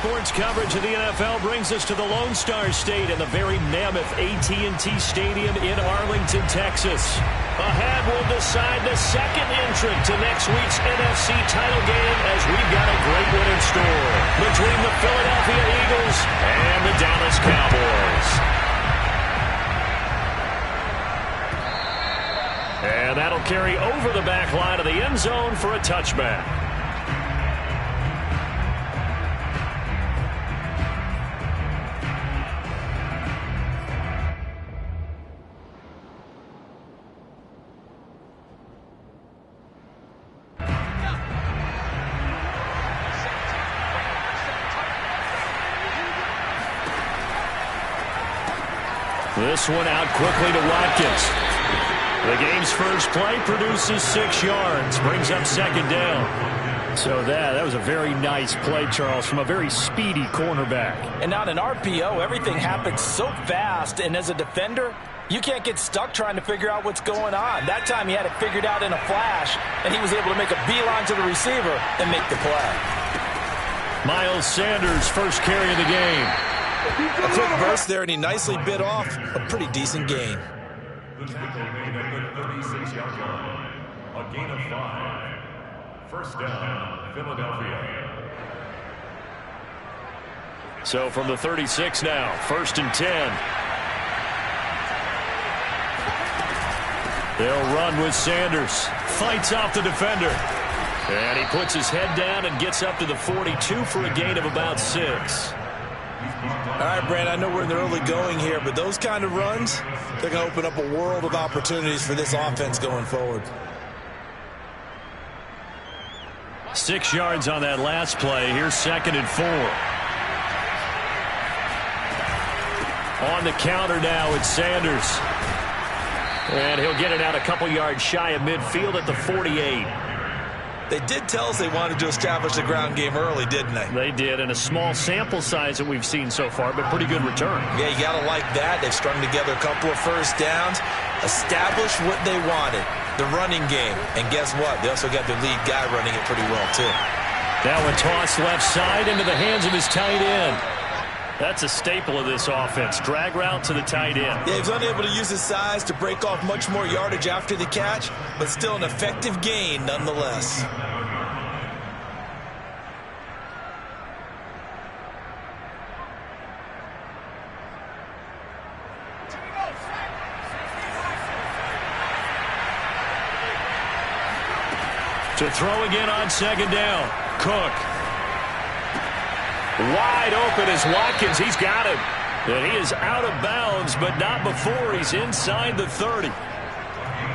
sports coverage of the NFL brings us to the Lone Star State in the very mammoth AT&T Stadium in Arlington, Texas. Ahead will decide the second entrant to next week's NFC title game as we've got a great one in store between the Philadelphia Eagles and the Dallas Cowboys. And that'll carry over the back line of the end zone for a touchback. This one out quickly to Watkins. The game's first play produces 6 yards, brings up second down. So that was a very nice play, Charles, from a very speedy cornerback. And on an RPO, everything happens so fast, and as a defender, you can't get stuck trying to figure out what's going on. That time he had it figured out in a flash, and he was able to make a beeline to the receiver and make the play. Miles Sanders, first carry of the game. A quick burst there, and he nicely bit off a pretty decent gain. The tackle made at the 36-yard line. A gain of 5. First down, Philadelphia. So from the 36 now, first and 10. They'll run with Sanders. Fights off the defender. And he puts his head down and gets up to the 42 for a gain of about 6. All right, Brand, I know we're in the early going here, but those kind of runs, they're going to open up a world of opportunities for this offense going forward. 6 yards on that last play. Here's second and 4. On the counter now, it's Sanders. And he'll get it out a couple yards shy of midfield at the 48. They did tell us they wanted to establish the ground game early, didn't they? They did, and a small sample size that we've seen so far, but pretty good return. Yeah, you got to like that. They've strung together a couple of first downs, established what they wanted, the running game. And guess what? They also got their lead guy running it pretty well, too. Now a toss left side into the hands of his tight end. That's a staple of this offense. Drag route to the tight end. Yeah, he's unable to use his size to break off much more yardage after the catch, but still an effective gain nonetheless. To throw again on second down. Cook. Wide open is Watkins. He's got him. And he is out of bounds, but not before he's inside the 30.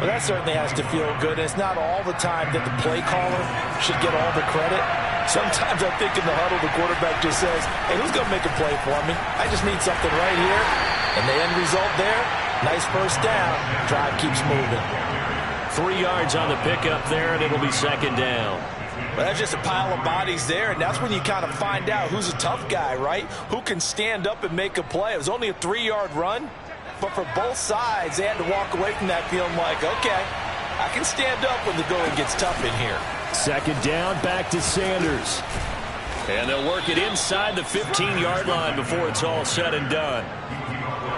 Well, that certainly has to feel good. It's not all the time that the play caller should get all the credit. Sometimes I think in the huddle, the quarterback just says, hey, who's going to make a play for me? I just need something right here. And the end result there, nice first down. Drive keeps moving. 3 yards on the pickup there, and it'll be second down. Well, that's just a pile of bodies there, and that's when you kind of find out who's a tough guy, right? Who can stand up and make a play. It was only a 3-yard run, but for both sides, they had to walk away from that feeling like, okay, I can stand up when the going gets tough in here. Second down, back to Sanders. And they'll work it inside the 15-yard line before it's all said and done.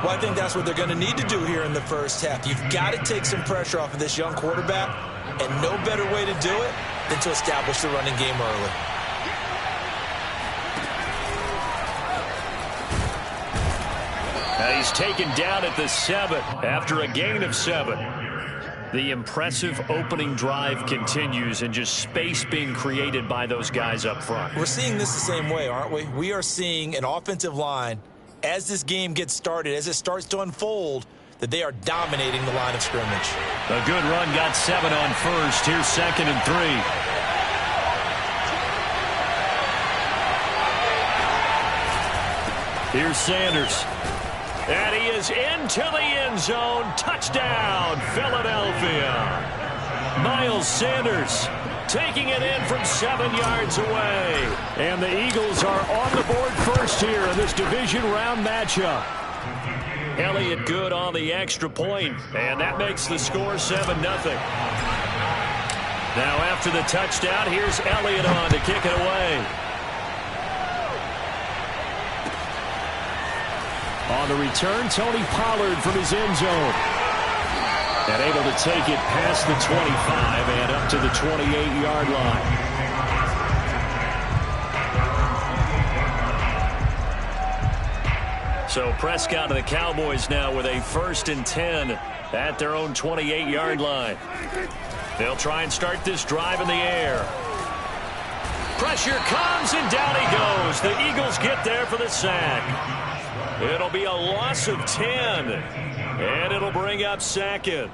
Well, I think that's what they're going to need to do here in the first half. You've got to take some pressure off of this young quarterback, and no better way to do it than to establish the running game early. He's taken down at the 7 after a gain of 7. The impressive opening drive continues and just space being created by those guys up front. We're seeing this the same way, aren't we? We are seeing an offensive line, as this game gets started, as it starts to unfold, that they are dominating the line of scrimmage. A good run, got 7 on first. Here's second and 3. Here's Sanders. And he is into the end zone. Touchdown, Philadelphia. Miles Sanders taking it in from 7 yards away. And the Eagles are on the board first here in this division round matchup. Elliott good on the extra point, and that makes the score 7-0. Now after the touchdown, here's Elliott on to kick it away. On the return, Tony Pollard from his end zone. And able to take it past the 25 and up to the 28-yard line. So Prescott and the Cowboys now with a 1st and 10 at their own 28-yard line. They'll try and start this drive in the air. Pressure comes, and down he goes. The Eagles get there for the sack. It'll be a loss of 10, and it'll bring up 2nd.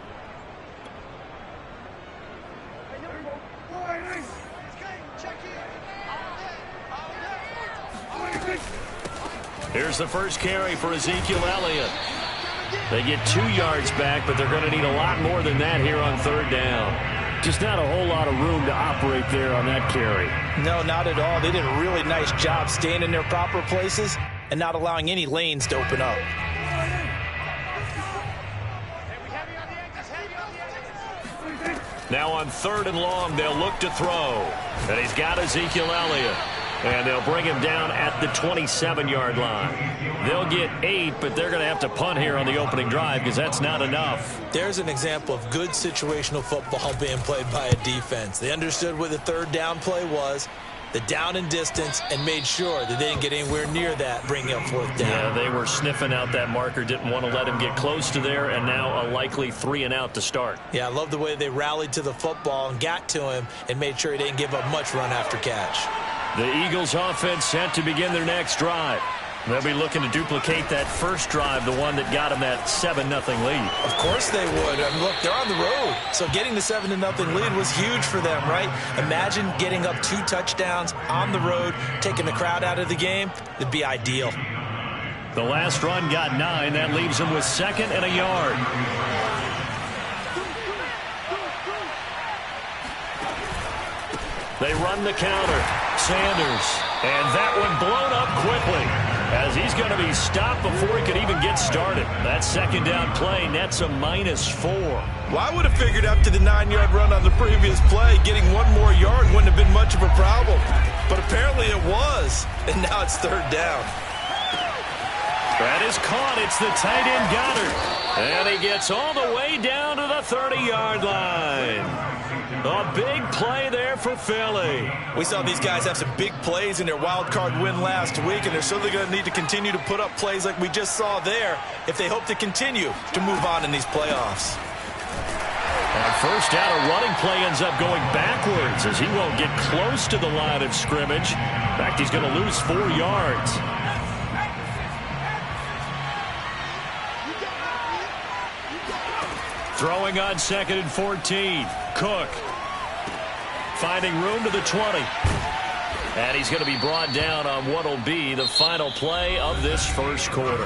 Here's the first carry for Ezekiel Elliott. They get 2 yards back, but they're going to need a lot more than that here on 3rd down. Just not a whole lot of room to operate there on that carry. No, not at all. They did a really nice job staying in their proper places and not allowing any lanes to open up. Now on 3rd and long, they'll look to throw. And he's got Ezekiel Elliott. And they'll bring him down at the 27-yard line. They'll get 8, but they're going to have to punt here on the opening drive because that's not enough. There's an example of good situational football being played by a defense. They understood what the 3rd down play was, the down and distance, and made sure that they didn't get anywhere near that, bringing up 4th down. Yeah, they were sniffing out that marker, didn't want to let him get close to there, and now a likely 3 and out to start. Yeah, I love the way they rallied to the football and got to him and made sure he didn't give up much run after catch. The Eagles offense set to begin their next drive. They'll be looking to duplicate that first drive, the one that got them that 7-0 lead. Of course they would. I mean, look, they're on the road. So getting the 7-0 lead was huge for them, right? Imagine getting up 2 touchdowns on the road, taking the crowd out of the game. It'd be ideal. The last run got 9. That leaves them with 2nd and a yard. They run the counter. Sanders. And that one blown up quickly as he's going to be stopped before he could even get started. That 2nd down play nets a -4. Well, I would have figured after the 9-yard run on the previous play, getting 1 more yard wouldn't have been much of a problem. But apparently it was. And now it's 3rd down. That is caught. It's the tight end Goddard. And he gets all the way down to the 30-yard line. A big play there for Philly. We saw these guys have some big plays in their wild card win last week, and they're certainly going to need to continue to put up plays like we just saw there if they hope to continue to move on in these playoffs. And first out, a running play ends up going backwards as he won't get close to the line of scrimmage. In fact, he's going to lose 4 yards. Throwing on 2nd and 14. Cook finding room to the 20. And he's going to be brought down on what will be the final play of this first quarter.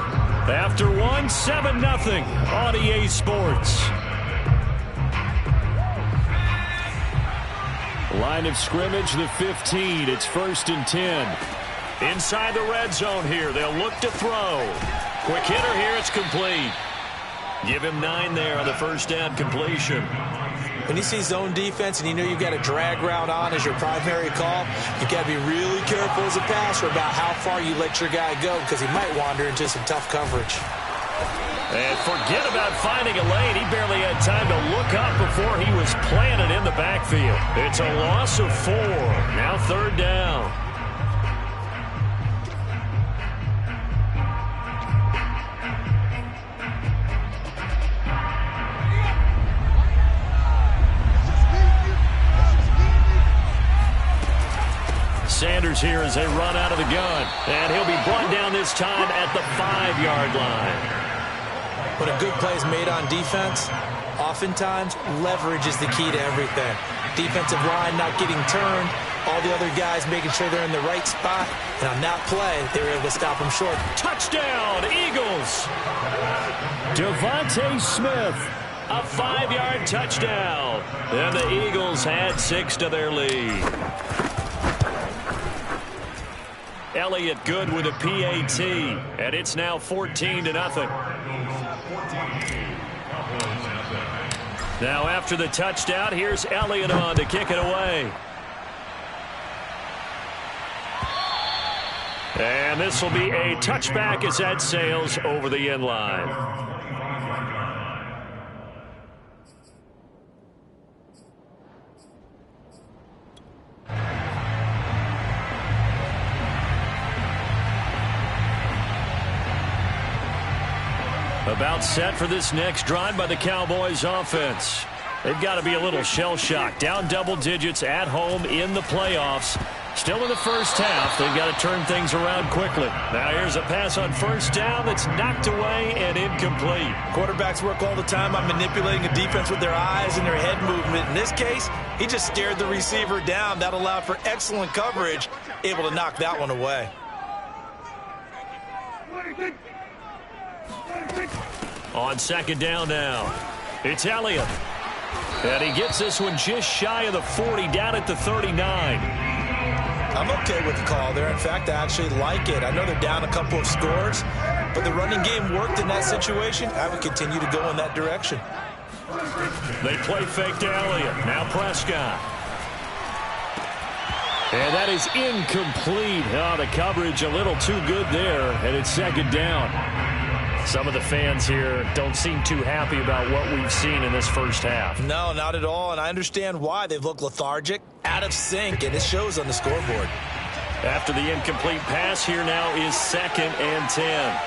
After 1, 7-0 on EA Sports. Line of scrimmage, the 15. It's 1st and 10. Inside the red zone here. They'll look to throw. Quick hitter here. It's complete. Give him 9 there on the first down completion. When you see zone defense and you know you've got a drag route on as your primary call, you've got to be really careful as a passer about how far you let your guy go because he might wander into some tough coverage. And forget about finding a lane. He barely had time to look up before he was planted in the backfield. It's a loss of 4. Now 3rd down. Sanders here as they run out of the gun. And he'll be brought down this time at the 5-yard line. When a good play is made on defense, oftentimes leverage is the key to everything. Defensive line not getting turned, all the other guys making sure they're in the right spot. And on that play, they were able to stop them short. Touchdown, Eagles! Devontae Smith, a 5-yard touchdown. And the Eagles had 6 to their lead. Elliott good with a PAT, and it's now 14-0. Now after the touchdown, here's Elliott on to kick it away. And this will be a touchback as that sails over the end line. About set for this next drive by the Cowboys offense. They've got to be a little shell-shocked. Down double digits at home in the playoffs. Still in the first half. They've got to turn things around quickly. Now here's a pass on first down that's knocked away and incomplete. Quarterbacks work all the time on manipulating a defense with their eyes and their head movement. In this case, he just stared the receiver down. That allowed for excellent coverage, able to knock that one away. On second down now, it's Elliott. And he gets this one just shy of the 40, down at the 39. I'm okay with the call there. In fact, I actually like it. I know they're down a couple of scores, but the running game worked in that situation. I would continue to go in that direction. They play fake to Elliott. Now Prescott. And that is incomplete. Oh, the coverage a little too good there, and it's second down. Some of the fans here don't seem too happy about what we've seen in this first half. No, not at all, and I understand why. They've looked lethargic, out of sync, and it shows on the scoreboard. After the incomplete pass, here now is 2nd and 10.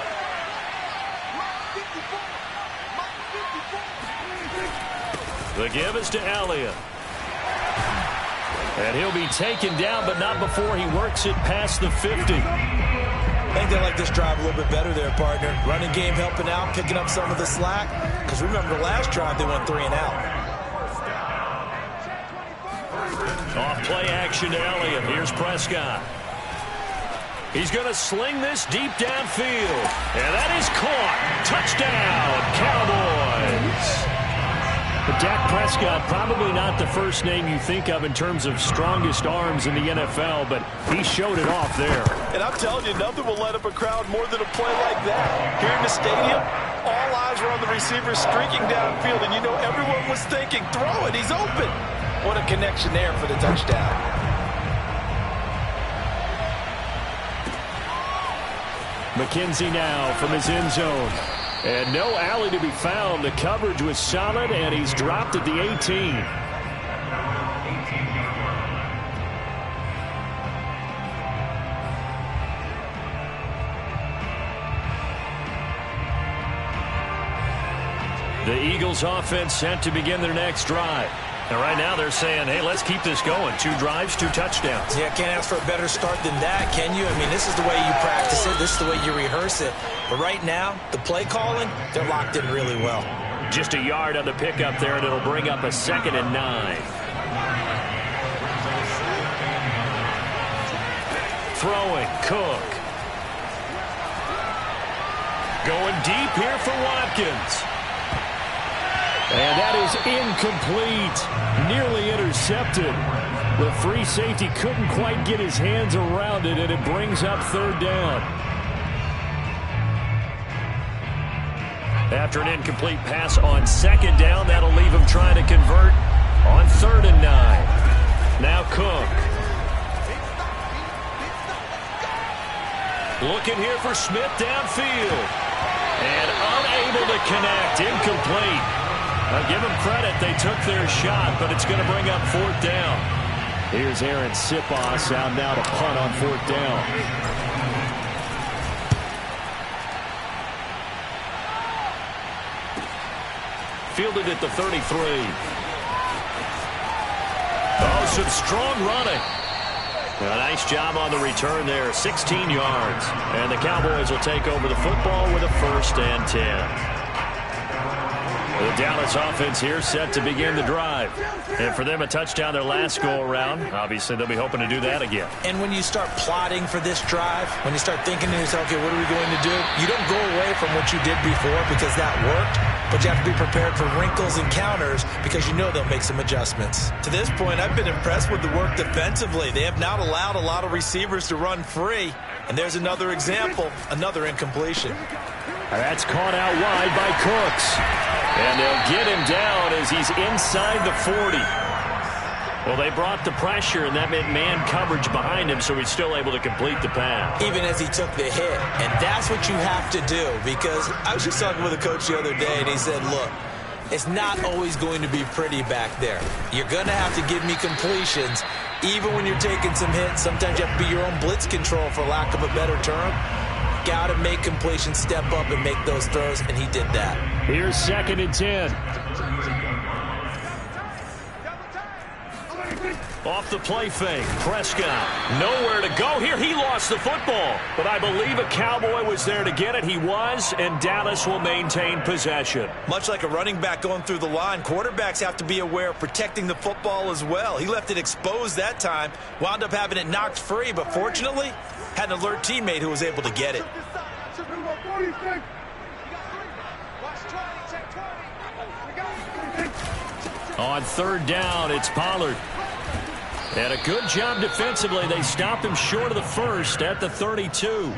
The give is to Elliott. And he'll be taken down, but not before he works it past the 50. I think they like this drive a little bit better there, partner. Running game helping out, picking up some of the slack. Because remember, the last drive they went 3 and out. Off play action to Elliott. Here's Prescott. He's going to sling this deep downfield. And that is caught. Touchdown, Cowboys. But Dak Prescott, probably not the first name you think of in terms of strongest arms in the NFL, but he showed it off there. And I'm telling you, nothing will light up a crowd more than a play like that. Here in the stadium, all eyes were on the receiver streaking downfield, and you know everyone was thinking, throw it, he's open. What a connection there for the touchdown. McKenzie now from his end zone. And no alley to be found. The coverage was solid, and he's dropped at the 18. The Eagles offense set to begin their next drive. And right now they're saying, hey, let's keep this going. 2 drives, 2 touchdowns. Yeah, can't ask for a better start than that, can you? I mean, this is the way you practice it. This is the way you rehearse it. But right now, the play calling, they're locked in really well. Just a yard on the pickup there, and it'll bring up a 2nd and 9. Throwing, Cook. Going deep here for Watkins. And that is incomplete. Nearly intercepted. The free safety couldn't quite get his hands around it, and it brings up 3rd down. After an incomplete pass on 2nd down, that'll leave him trying to convert on 3rd and 9. Now Cook. Looking here for Smith downfield. And unable to connect. Incomplete. I'll give them credit. They took their shot, but it's going to bring up 4th down. Here's Aaron Sipos out now to punt on 4th down. Fielded at the 33. Oh, some strong running. A nice job on the return there. 16 yards. And the Cowboys will take over the football with a 1st and 10. The Dallas offense here set to begin the drive. And for them, a touchdown their last go-around. Obviously, they'll be hoping to do that again. And when you start plotting for this drive, when you start thinking to yourself, okay, what are we going to do? You don't go away from what you did before because that worked, but you have to be prepared for wrinkles and counters because you know they'll make some adjustments. To this point, I've been impressed with the work defensively. They have not allowed a lot of receivers to run free. And there's another example, another incompletion. That's caught out wide by Cooks. And they'll get him down as he's inside the 40. Well, they brought the pressure, and that meant man coverage behind him, so he's still able to complete the pass. Even as he took the hit. And that's what you have to do, because I was just talking with a coach the other day, and he said, look, it's not always going to be pretty back there. You're going to have to give me completions, even when you're taking some hits. Sometimes you have to be your own blitz control, for lack of a better term. Got to make completions, step up, and make those throws, and he did that. Here's 2nd and 10. Off the play fake, Prescott. Nowhere to go here. He lost the football. But I believe a Cowboy was there to get it. He was, and Dallas will maintain possession. Much like a running back going through the line, quarterbacks have to be aware of protecting the football as well. He left it exposed that time, wound up having it knocked free, but fortunately, had an alert teammate who was able to get it. On 3rd down, it's Pollard. And a good job defensively. They stopped him short of the first at the 32.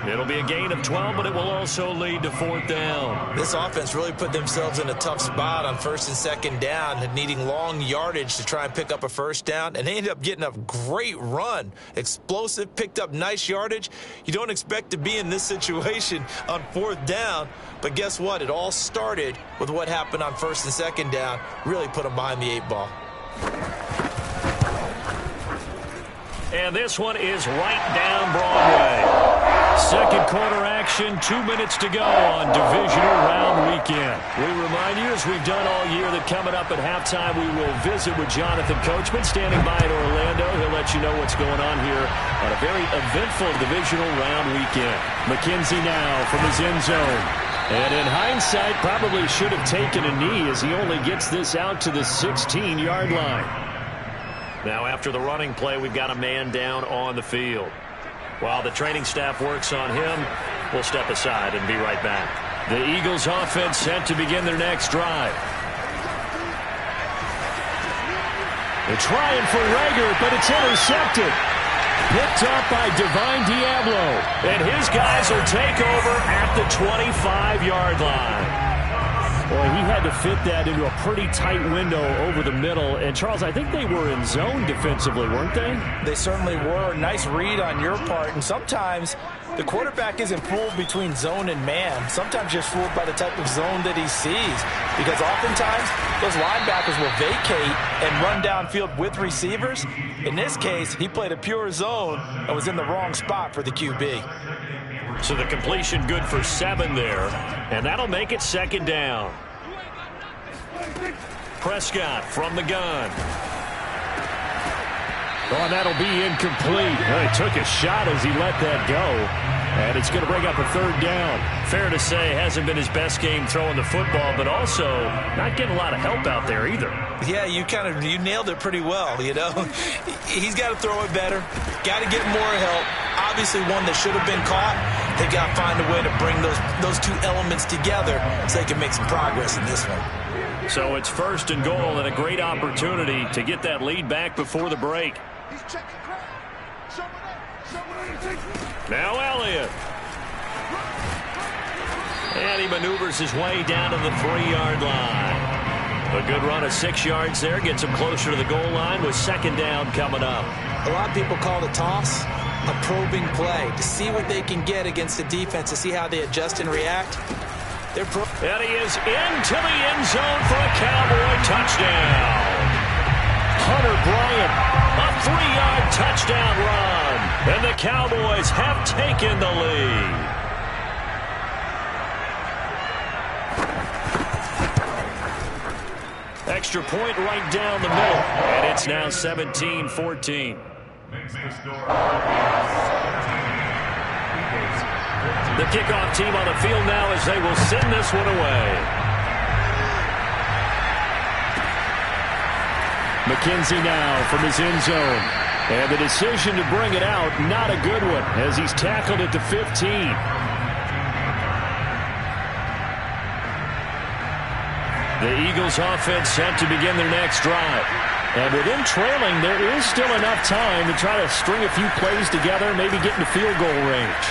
It'll be a gain of 12, but it will also lead to 4th down. This offense really put themselves in a tough spot on 1st and 2nd down, needing long yardage to try and pick up a 1st down, and they ended up getting a great run. Explosive, picked up nice yardage. You don't expect to be in this situation on 4th down, but guess what? It all started with what happened on 1st and 2nd down. Really put them behind the 8 ball. And this one is right down Broadway. 2nd quarter action, 2 minutes to go on divisional round weekend. We remind you, as we've done all year, that coming up at halftime, we will visit with Jonathan Coachman standing by in Orlando. He'll let you know what's going on here on a very eventful divisional round weekend. McKenzie now from his end zone. And in hindsight, probably should have taken a knee, as he only gets this out to the 16-yard line. Now, after the running play, we've got a man down on the field. While the training staff works on him, we'll step aside and be right back. The Eagles offense set to begin their next drive. They're trying for Rager, but it's intercepted. Picked up by Divine Diablo. And his guys will take over at the 25-yard line. Boy, he had to fit that into a pretty tight window over the middle. And, Charles, I think they were in zone defensively, weren't they? They certainly were. Nice read on your part. And sometimes the quarterback isn't fooled between zone and man. Sometimes just fooled by the type of zone that he sees. Because oftentimes those linebackers will vacate and run downfield with receivers. In this case, he played a pure zone and was in the wrong spot for the QB. So the completion good for 7 there, and that'll make it 2nd down. Prescott from the gun. Oh, and that'll be incomplete. Well, he took a shot as he let that go, and it's going to bring up a 3rd down. Fair to say, hasn't been his best game throwing the football, but also not getting a lot of help out there either. Yeah, you nailed it pretty well, you know. He's got to throw it better, got to get more help. Obviously one that should have been caught. They've got to find a way to bring those two elements together so they can make some progress in this one. So it's 1st and goal, and a great opportunity to get that lead back before the break. Now Elliott. And he maneuvers his way down to the 3-yard line. A good run of 6 yards there gets him closer to the goal line with 2nd down coming up. A lot of people call the toss a probing play to see what they can get against the defense, to see how they adjust and react. And he is into the end zone for a Cowboy touchdown. Hunter Bryant, a 3-yard touchdown run. And the Cowboys have taken the lead. Extra point right down the middle. And it's now 17-14. The kickoff team on the field now as they will send this one away. McKenzie now from his end zone. And the decision to bring it out, not a good one, as he's tackled at the 15. The Eagles offense set to begin their next drive. And with them trailing, there is still enough time to try to string a few plays together, maybe get into field goal range.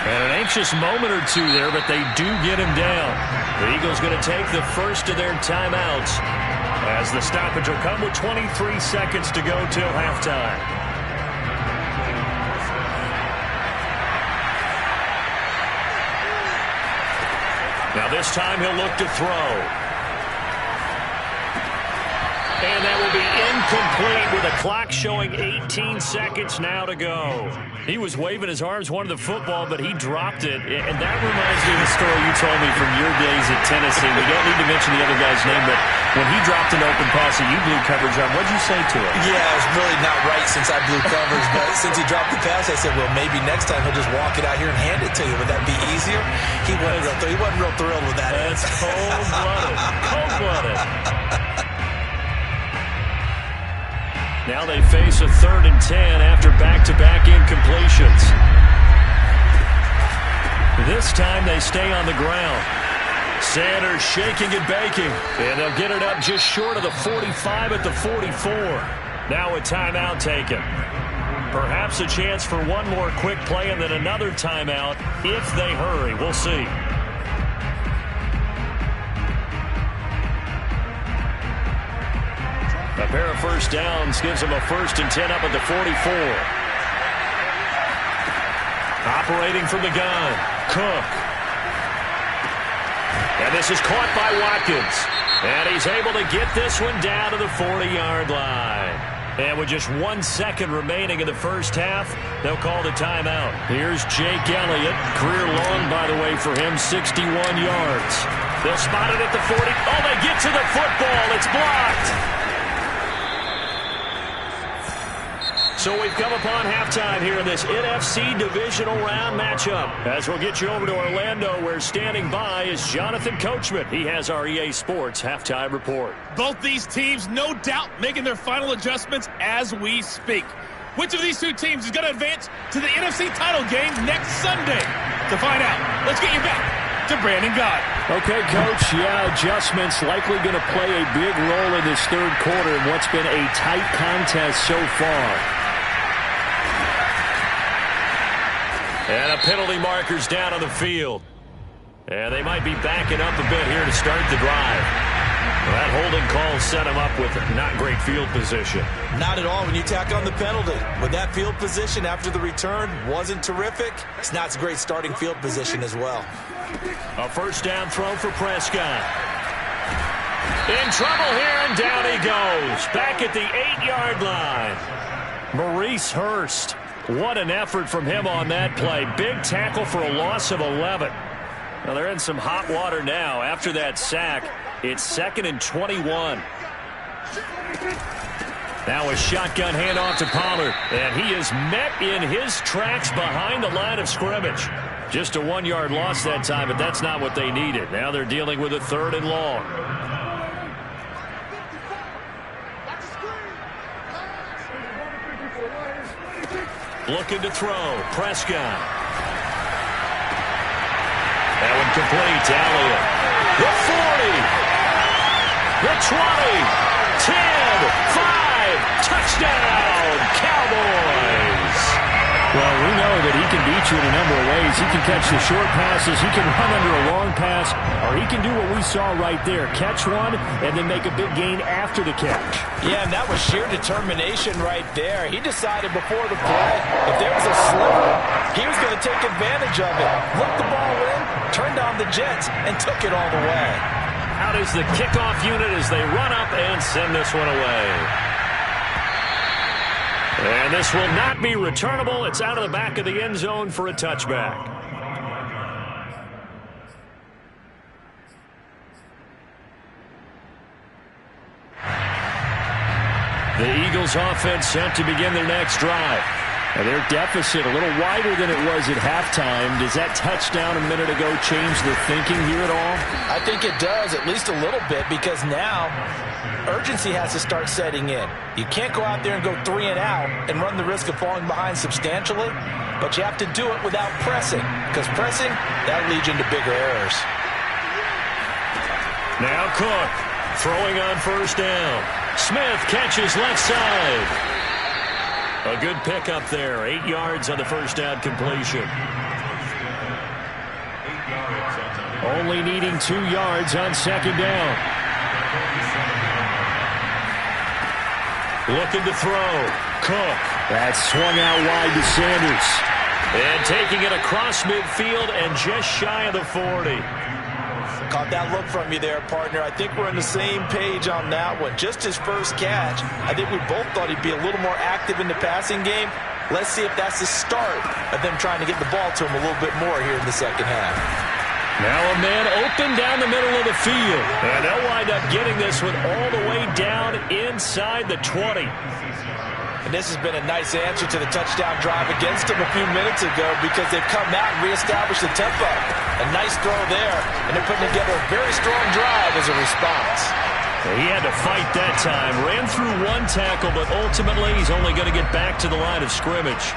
And an anxious moment or two there, but they do get him down. The Eagles going to take the first of their timeouts As the stoppage will come with 23 seconds to go till halftime. Now this time he'll look to throw. And that will be incomplete with a clock showing 18 seconds now to go. He was waving his arms, wanted the football, but he dropped it. And that reminds me of a story you told me from your days at Tennessee. We don't need to mention the other guy's name, but when he dropped an open pass that you blew coverage on, what did you say to him? Yeah, it was really not right since I blew coverage, but since he dropped the pass, I said, well, maybe next time he'll just walk it out here and hand it to you. Would that be easier? He wasn't real thrilled with that. That's cold-blooded. Cold-blooded. Now they face a 3rd and 10 after back-to-back incompletions. This time they stay on the ground. Sanders shaking and baking. And they'll get it up just short of the 45 at the 44. Now a timeout taken. Perhaps a chance for one more quick play and then another timeout if they hurry. We'll see. A pair of first downs gives them a 1st and 10 up at the 44. Operating from the gun, Cook. And this is caught by Watkins. And he's able to get this one down to the 40-yard line. And with just 1 second remaining in the first half, they'll call the timeout. Here's Jake Elliott. Career long, by the way, for him, 61 yards. They'll spot it at the 40. Oh, they get to the football. It's blocked. So we've come upon halftime here in this NFC divisional round matchup. As we'll get you over to Orlando, where standing by is Jonathan Coachman. He has our EA Sports halftime report. Both these teams, no doubt, making their final adjustments as we speak. Which of these two teams is going to advance to the NFC title game next Sunday? To find out, let's get you back to Brandon Gott. Okay, Coach, yeah, adjustments likely going to play a big role in this third quarter in what's been a tight contest so far. And a penalty marker's down on the field. And they might be backing up a bit here to start the drive. That holding call set him up with not great field position. Not at all when you tack on the penalty. With that field position after the return wasn't terrific, it's not a great starting field position as well. A first down throw for Prescott. In trouble here, and down he goes. Back at the 8-yard line. Maurice Hurst. What an effort from him on that play. Big tackle for a loss of 11. Now they're in some hot water now. After that sack, it's 2nd and 21. Now a shotgun handoff to Pollard. And he is met in his tracks behind the line of scrimmage. Just a 1-yard loss that time, but that's not what they needed. Now they're dealing with a 3rd and long. Looking to throw. Prescott. That one complete to Elliott. The 40. The 20. 10. 5. Touchdown. Cowboys. Well, we know that he can beat you in a number of ways. He can catch the short passes. He can run under a long pass. Or he can do what we saw right there. Catch one and then make a big gain after the catch. Yeah, and that was sheer determination right there. He decided before the play, if there was a sliver, he was going to take advantage of it. Looked the ball in, turned on the Jets, and took it all the way. Out is the kickoff unit as they run up and send this one away. And this will not be returnable. It's out of the back of the end zone for a touchback. The Eagles offense set to begin their next drive. And their deficit a little wider than it was at halftime. Does that touchdown a minute ago change the thinking here at all? I think it does, at least a little bit, because now urgency has to start setting in. You can't go out there and go 3 and out and run the risk of falling behind substantially, but you have to do it without pressing, because pressing, that leads into bigger errors. Now Cook throwing on first down. Smith catches left side. A good pickup there. 8 yards on the first down completion. Only needing 2 yards on second down. Looking to throw. Cook. That's swung out wide to Sanders. And taking it across midfield and just shy of the 40. Caught that look from you there, partner. I think we're on the same page on that one. Just his first catch. I think we both thought he'd be a little more active in the passing game. Let's see if that's the start of them trying to get the ball to him a little bit more here in the second half. Now a man open down the middle of the field. And they'll wind up getting this one all the way down inside the 20. And this has been a nice answer to the touchdown drive against them a few minutes ago because they've come out and reestablished the tempo. A nice throw there, and they're putting together a very strong drive as a response. He had to fight that time. Ran through one tackle, but ultimately he's only going to get back to the line of scrimmage.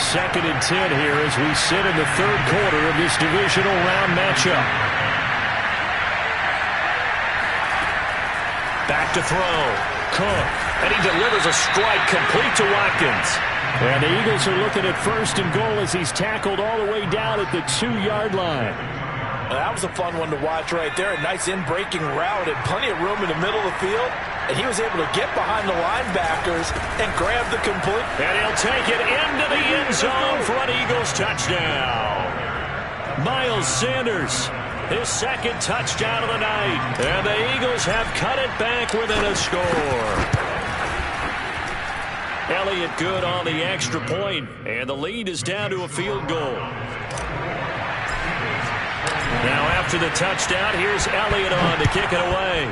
2nd and 10 here as we sit in the 3rd quarter of this divisional round matchup. Back to throw. Cook. And he delivers a strike complete to Watkins. And the Eagles are looking at 1st and goal as he's tackled all the way down at the 2-yard line. That was a fun one to watch right there. A nice in-breaking route and plenty of room in the middle of the field. And he was able to get behind the linebackers and grab the complete. And he'll take it into the end zone for an Eagles touchdown. Miles Sanders, his 2nd touchdown of the night. And the Eagles have cut it back within a score. Elliott good on the extra point, and the lead is down to a field goal. Now after the touchdown, here's Elliott on to kick it away.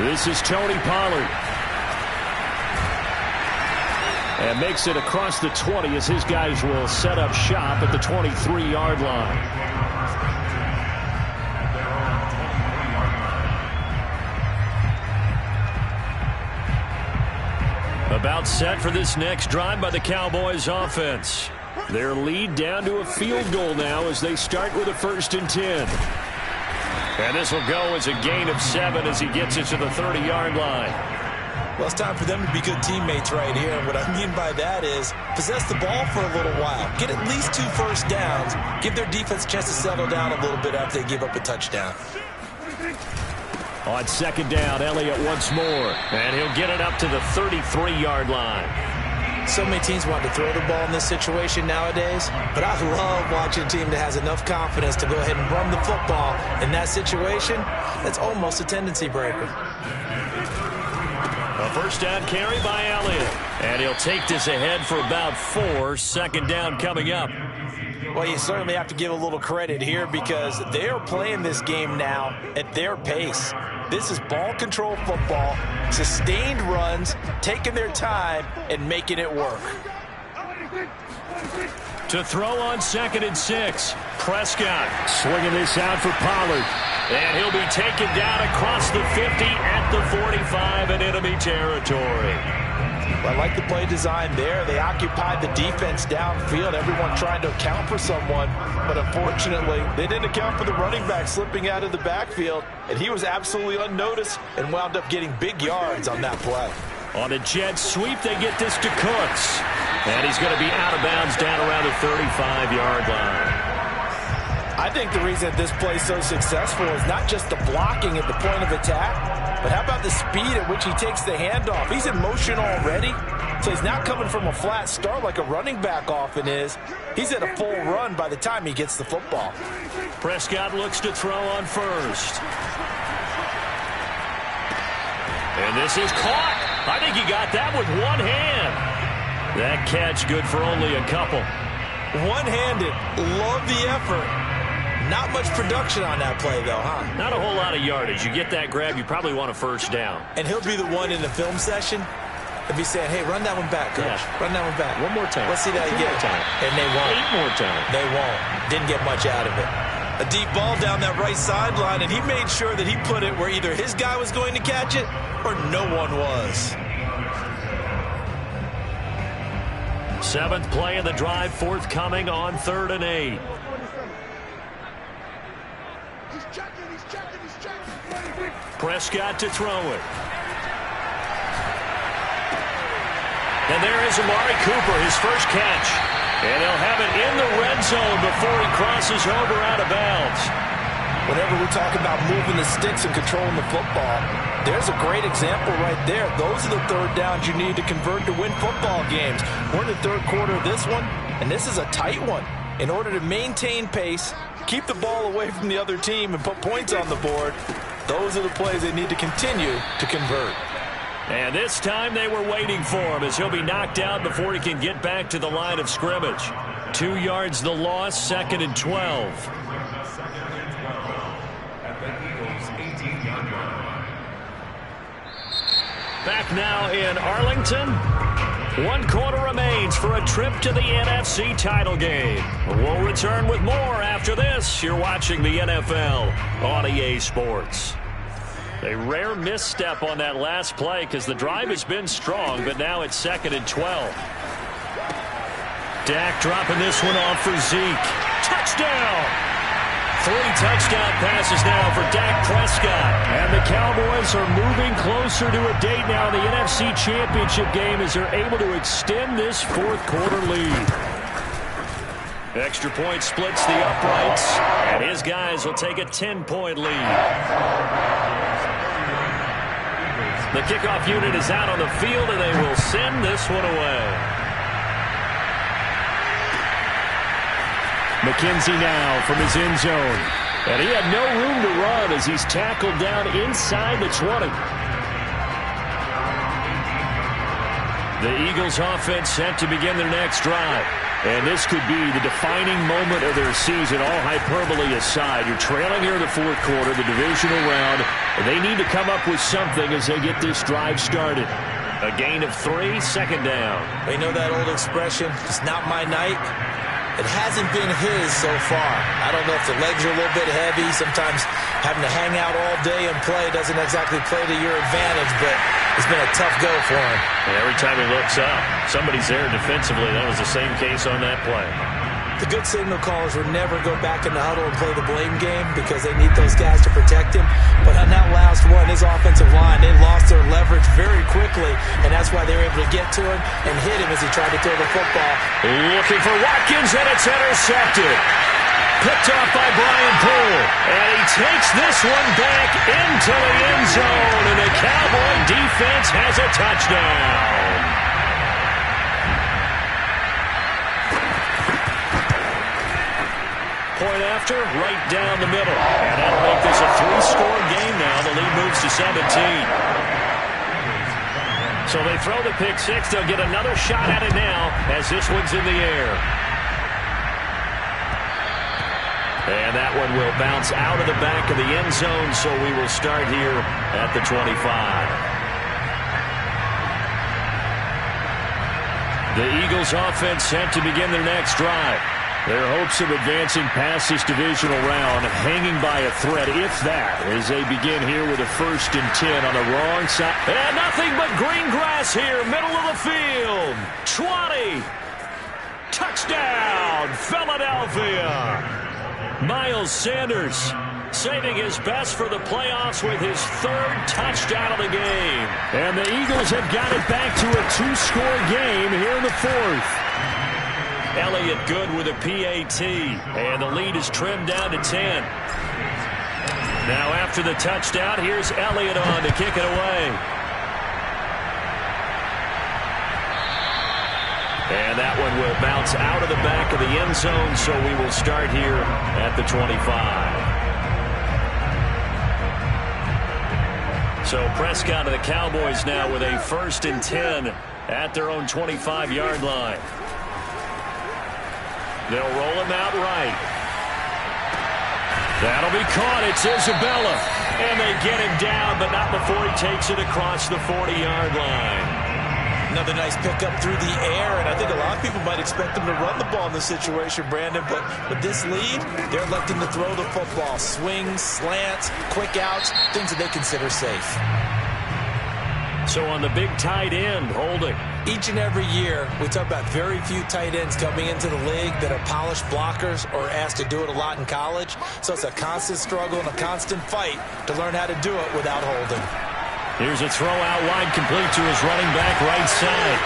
This is Tony Pollard. And makes it across the 20 as his guys will set up shop at the 23-yard line. About set for this next drive by the Cowboys offense. Their lead down to a field goal now as they start with a 1st and 10. And this will go as a gain of 7 as he gets it to the 30-yard line. Well, it's time for them to be good teammates right here. And what I mean by that is possess the ball for a little while. Get at least 2 first downs. Give their defense a chance to settle down a little bit after they give up a touchdown. On 2nd down, Elliott once more. And he'll get it up to the 33-yard line. So many teams want to throw the ball in this situation nowadays, but I love watching a team that has enough confidence to go ahead and run the football in that situation. That's almost a tendency breaker. A 1st down carry by Elliott. And he'll take this ahead for about 4. 2nd down coming up. Well, you certainly have to give a little credit here because they are playing this game now at their pace. This is ball control football, sustained runs, taking their time, and making it work. To throw on 2nd and 6. Prescott swinging this out for Pollard. And he'll be taken down across the 50 at the 45 in enemy territory. Well, I like the play design there. They occupied the defense downfield, everyone trying to account for someone. But unfortunately, they didn't account for the running back slipping out of the backfield. And he was absolutely unnoticed and wound up getting big yards on that play. On a jet sweep, they get this to Cooks. And he's going to be out of bounds down around the 35-yard line. I think the reason this play is so successful is not just the blocking at the point of attack, but how about the speed at which he takes the handoff? He's in motion already, so he's not coming from a flat start like a running back often is. He's at a full run by the time he gets the football. Prescott looks to throw on 1st. And this is caught. I think he got that with one hand. That catch good for only a couple. One-handed. Love the effort. Not much production on that play, though, huh? Not a whole lot of yardage. You get that grab, you probably want a 1st down. And he'll be the one in the film session and be saying, hey, run that one back, coach. Yeah. Run that one back. One more time. Let's see that again. More time. And they won't. 8 more times. They won't. Didn't get much out of it. A deep ball down that right sideline, and he made sure that he put it where either his guy was going to catch it or no one was. 7th play of the drive, forthcoming on 3rd and 8. Prescott to throw it. And there is Amari Cooper, his first catch. And he'll have it in the red zone before he crosses over out of bounds. whenever we talk about moving the sticks and controlling the football, there's a great example right there. Those are the third downs you need to convert to win football games. We're in the third quarter of this one, and this is a tight one. In order to maintain pace, keep the ball away from the other team, and put points on the board, those are the plays they need to continue to convert. And this time they were waiting for him as he'll be knocked out before he can get back to the line of scrimmage. 2 yards the loss, 2nd and 12. Back now in Arlington. 1 quarter remains for a trip to the NFC title game. We'll return with more after this. You're watching the NFL on EA Sports. A rare misstep on that last play because the drive has been strong, but now it's 2nd and 12. Dak dropping this one off for Zeke. Touchdown! 3 touchdown passes now for Dak Prescott. And the Cowboys are moving closer to a date now in the NFC Championship game as they're able to extend this 4th quarter lead. Extra point splits the uprights, and his guys will take a 10-point lead. The kickoff unit is out on the field, and they will send this one away. McKenzie now from his end zone. And he had no room to run as he's tackled down inside the 20. The Eagles offense set to begin their next drive. And this could be the defining moment of their season, all hyperbole aside. You're trailing here in the 4th quarter, the divisional round. And they need to come up with something as they get this drive started. A gain of 3, 2nd down. We know that old expression, it's not my night. It hasn't been his so far. I don't know if the legs are a little bit heavy. Sometimes having to hang out all day and play doesn't exactly play to your advantage, but it's been a tough go for him. And every time he looks up, somebody's there defensively. That was the same case on that play. The good signal callers would never go back in the huddle and play the blame game because they need those guys to protect him. But on that last one, his offensive line, they lost their leverage very quickly, and that's why they were able to get to him and hit him as he tried to throw the football. Looking for Watkins, and it's intercepted. Picked off by Brian Poole, and he takes this one back into the end zone, and the Cowboy defense has a touchdown. Point after, right down the middle. And that'll make this a 3-score game now. The lead moves to 17. So they throw the pick 6. They'll get another shot at it now as this one's in the air. And that one will bounce out of the back of the end zone, so we will start here at the 25. The Eagles offense set to begin their next drive. Their hopes of advancing past this divisional round hanging by a thread, if that, as they begin here with a 1st and 10 on the wrong side. And nothing but green grass here, middle of the field. 20. Touchdown, Philadelphia. Miles Sanders saving his best for the playoffs with his 3rd touchdown of the game. And the Eagles have got it back to a 2-score game here in the 4th. Elliott good with a PAT, and the lead is trimmed down to 10. Now after the touchdown, here's Elliott on to kick it away. And that one will bounce out of the back of the end zone, so we will start here at the 25. So Prescott and the Cowboys now with a 1st and 10 at their own 25-yard line. They'll roll him out right. That'll be caught. It's Isabella. And they get him down, but not before he takes it across the 40-yard line. Another nice pickup through the air, and I think a lot of people might expect them to run the ball in this situation, Brandon, but with this lead, they're electing to throw the football. Swings, slants, quick outs, things that they consider safe. So on the big tight end, holding. Each and every year, we talk about very few tight ends coming into the league that are polished blockers or asked to do it a lot in college. So it's a constant struggle and a constant fight to learn how to do it without holding. Here's a throw out wide, complete to his running back right side.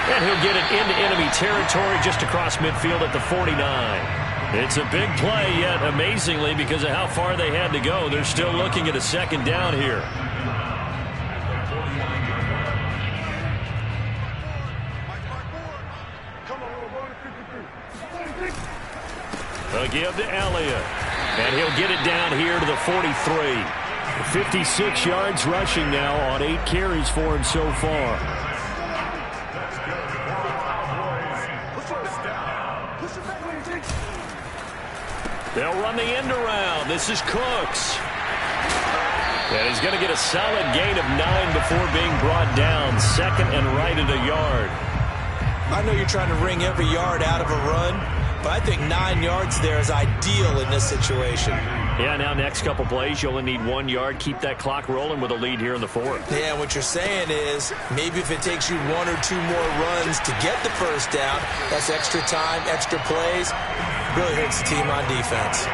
And he'll get it into enemy territory just across midfield at the 49. It's a big play, yet amazingly, because of how far they had to go, they're still looking at a second down here. They'll give to Elliott, and he'll get it down here to the 43. 56 yards rushing now on 8 carries for him so far. They'll run the end around. This is Cooks. And he's going to get a solid gain of 9 before being brought down. Second and right at a yard. I know you're trying to wring every yard out of a run, but I think 9 yards there is ideal in this situation. Yeah, now next couple plays, you only need 1 yard. Keep that clock rolling with a lead here in the fourth. Yeah, what you're saying is maybe if it takes you 1 or 2 more runs to get the first down, that's extra time, extra plays. Really hurts the team on defense.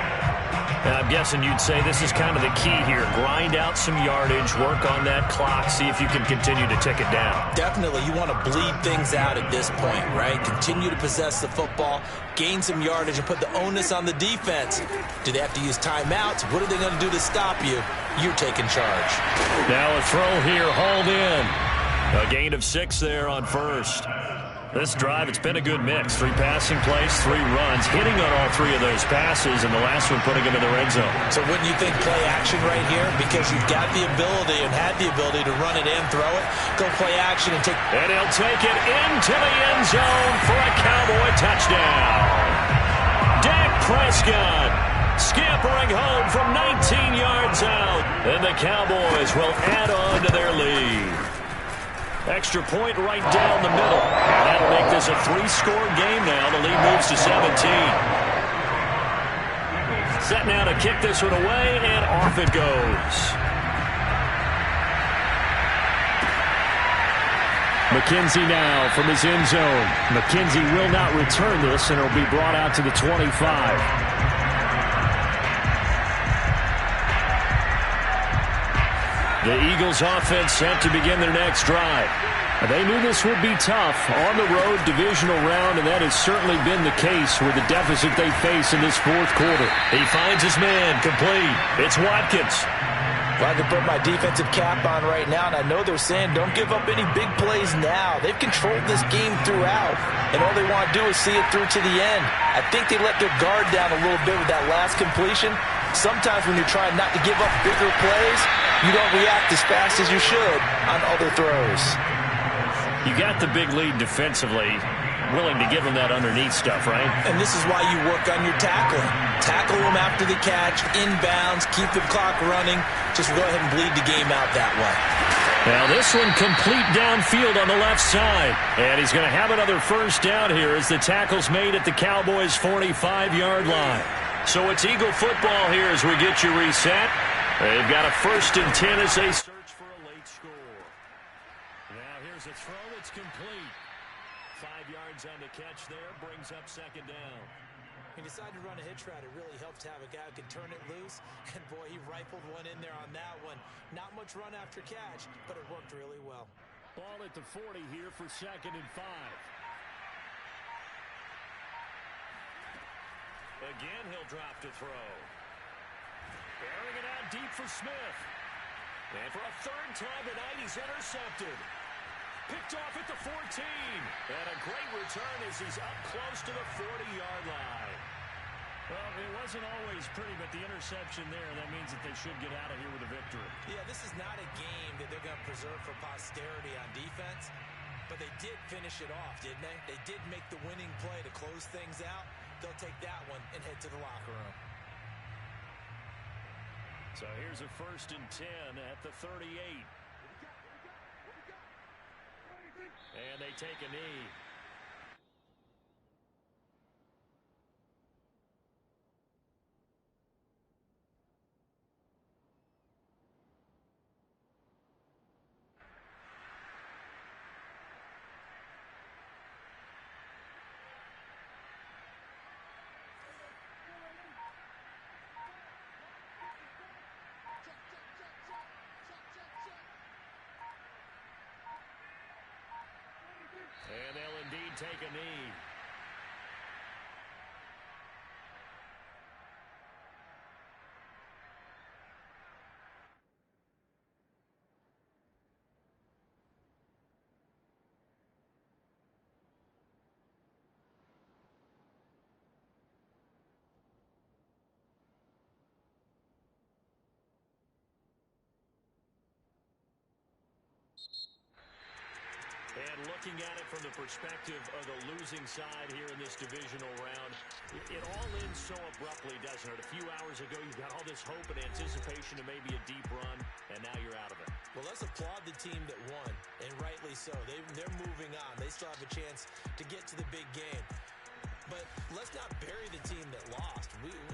I'm guessing you'd say this is kind of the key here. Grind out some yardage, work on that clock, see if you can continue to tick it down. Definitely. You want to bleed things out at this point, right? Continue to possess the football, gain some yardage, and put the onus on the defense. Do they have to use timeouts? What are they going to do to stop you? You're taking charge. Now a throw here, hauled in. A gain of 6 there on first. This drive, it's been a good mix. 3 passing plays, 3 runs, hitting on all 3 of those passes, and the last one putting him in the red zone. So wouldn't you think play action right here? Because you've got the ability and had the ability to run it in, throw it, go play action and take... And he'll take it into the end zone for a Cowboy touchdown. Dak Prescott scampering home from 19 yards out. And the Cowboys will add on to their lead. Extra point right down the middle. And that'll make this a 3-score game now. The lead moves to 17. Set now to kick this one away, and off it goes. McKenzie now from his end zone. McKenzie will not return this, and it'll be brought out to the 25. The Eagles offense set to begin their next drive. They knew this would be tough on the road divisional round, and that has certainly been the case with the deficit they face in this fourth quarter. He finds his man complete. It's Watkins. Well, I can put my defensive cap on right now, and I know they're saying don't give up any big plays now. They've controlled this game throughout, and all they want to do is see it through to the end. I think they let their guard down a little bit with that last completion. Sometimes when you're trying not to give up bigger plays, you don't react as fast as you should on other throws. You got the big lead defensively, willing to give them that underneath stuff, right? And this is why you work on your tackling. Tackle them after the catch, inbounds, keep the clock running. Just go ahead and bleed the game out that way. Now this one complete downfield on the left side. And he's going to have another first down here as the tackle's made at the Cowboys' 45-yard line. So it's Eagle football here as we get you reset. They've got a 1st and 10 as they search for a late score. Now here's a throw that's complete. 5 yards on the catch there, brings up second down. He decided to run a hitch route. It really helps to have a guy who can turn it loose. And boy, he rifled one in there on that one. Not much run after catch, but it worked really well. Ball at the 40 here for 2nd and 5. Again, he'll drop to throw. Bearing it out deep for Smith. And for a 3rd time tonight, he's intercepted. Picked off at the 14. And a great return as he's up close to the 40-yard line. Well, it wasn't always pretty, but the interception there, that means that they should get out of here with a victory. Yeah, this is not a game that they're going to preserve for posterity on defense. But they did finish it off, didn't they? They did make the winning play to close things out. They'll take that one and head to the locker room. So here's a 1st and 10 at the 38. And they take a knee. And they'll indeed take a knee. And looking at it from the perspective of the losing side here in this divisional round, it all ends so abruptly, doesn't it? A few hours ago, you've got all this hope and anticipation of maybe a deep run, and now you're out of it. Well, let's applaud the team that won, and rightly so. They're moving on. They still have a chance to get to the big game. But let's not bury the team that lost.